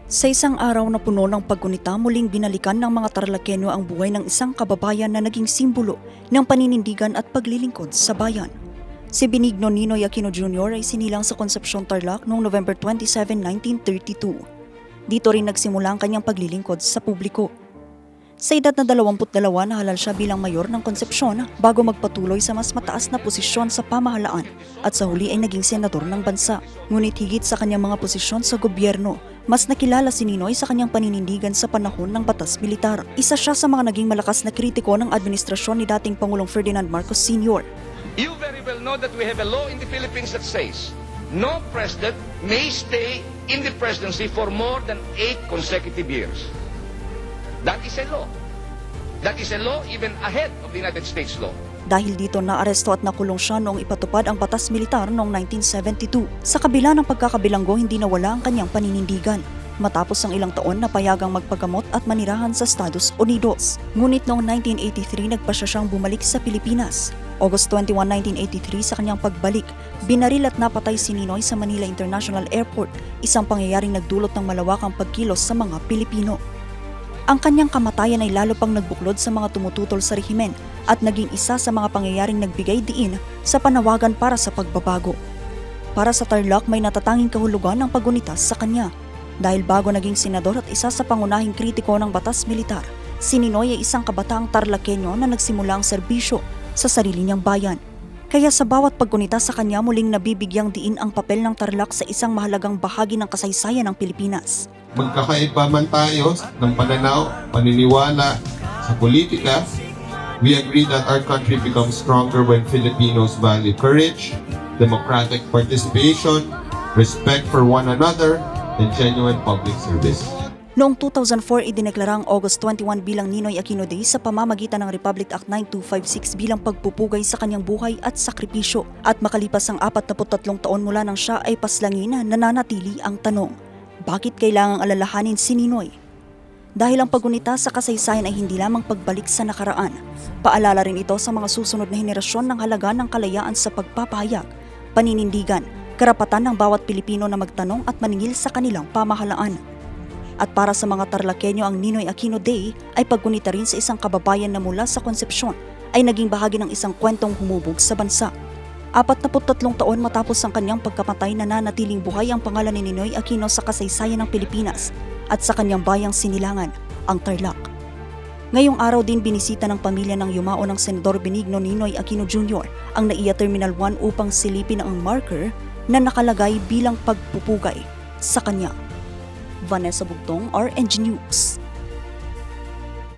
Sa isang araw na puno ng paggunita, muling binalikan ng mga Tarlakenyo ang buhay ng isang kababayan na naging simbolo ng paninindigan at paglilingkod sa bayan. Si Benigno Ninoy Aquino Jr. ay sinilang sa Concepcion, Tarlac noong November 27, 1932. Dito rin nagsimula ang kanyang paglilingkod sa publiko. Sa edad na 22, nahalal siya bilang mayor ng Concepcion bago magpatuloy sa mas mataas na posisyon sa pamahalaan at sa huli ay naging senador ng bansa. Ngunit higit sa kanyang mga posisyon sa gobyerno, mas nakilala si Ninoy sa kanyang paninindigan sa panahon ng batas militar. Isa siya sa mga naging malakas na kritiko ng administrasyon ni dating Pangulong Ferdinand Marcos Sr. You very well know that we have a law in the Philippines that says no president may stay in the presidency for more than 8 consecutive years. That is a law. That is a law even ahead of the United States law. Dahil dito naaresto at nakulong siya noong ipatupad ang batas militar noong 1972. Sa kabila ng pagkakabilanggo, hindi nawala ang kanyang paninindigan. Matapos ang ilang taon na payagang magpagamot at manirahan sa Estados Unidos. Ngunit noong 1983 nagpasya siyang bumalik sa Pilipinas. August 21, 1983 sa kanyang pagbalik, binaril at napatay si Ninoy sa Manila International Airport, isang pangyayaring nagdulot ng malawakang pagkilos sa mga Pilipino. Ang kanyang kamatayan ay lalo pang nagbuklod sa mga tumututol sa rehimen at naging isa sa mga pangyayaring nagbigay diin sa panawagan para sa pagbabago. Para sa Tarlac, may natatanging kahulugan ng pagunita sa kanya. Dahil bago naging senador at isa sa pangunahing kritiko ng batas militar, si Ninoy ay isang kabataang Tarlakenyo na nagsimula ang serbisyo sa sarili niyang bayan. Kaya sa bawat paggunita sa kanya, muling nabibigyang diin ang papel ng Tarlac sa isang mahalagang bahagi ng kasaysayan ng Pilipinas. Magkakaiba man tayo ng pananaw, paniniwala sa politika, we agree that our country becomes stronger when Filipinos value courage, democratic participation, respect for one another, and genuine public service. Noong 2004, idineklara ang August 21 bilang Ninoy Aquino Day sa pamamagitan ng Republic Act 9256 bilang pagpupugay sa kanyang buhay at sakripisyo. At makalipas ang 43 taon mula nang siya ay paslangin, nananatili ang tanong, bakit kailangang alalahanin si Ninoy? Dahil ang pagunita sa kasaysayan ay hindi lamang pagbalik sa nakaraan. Paalala rin ito sa mga susunod na henerasyon ng halaga ng kalayaan sa pagpapahayag, paninindigan, karapatan ng bawat Pilipino na magtanong at maningil sa kanilang pamahalaan. At para sa mga Tarlakenyo, ang Ninoy Aquino Day ay paggunita rin sa isang kababayan na mula sa Concepcion ay naging bahagi ng isang kwentong humubog sa bansa. 43 taon matapos ang kanyang pagkamatay, nananatiling buhay ang pangalan ni Ninoy Aquino sa kasaysayan ng Pilipinas at sa kanyang bayang sinilangan, ang Tarlac. Ngayong araw din binisita ng pamilya ng yumao ng Senador Benigno Ninoy Aquino Jr. ang NAIA Terminal 1 upang silipin ang marker na nakalagay bilang pagpupugay sa kanya. Vanessa Bugtong, RNG News.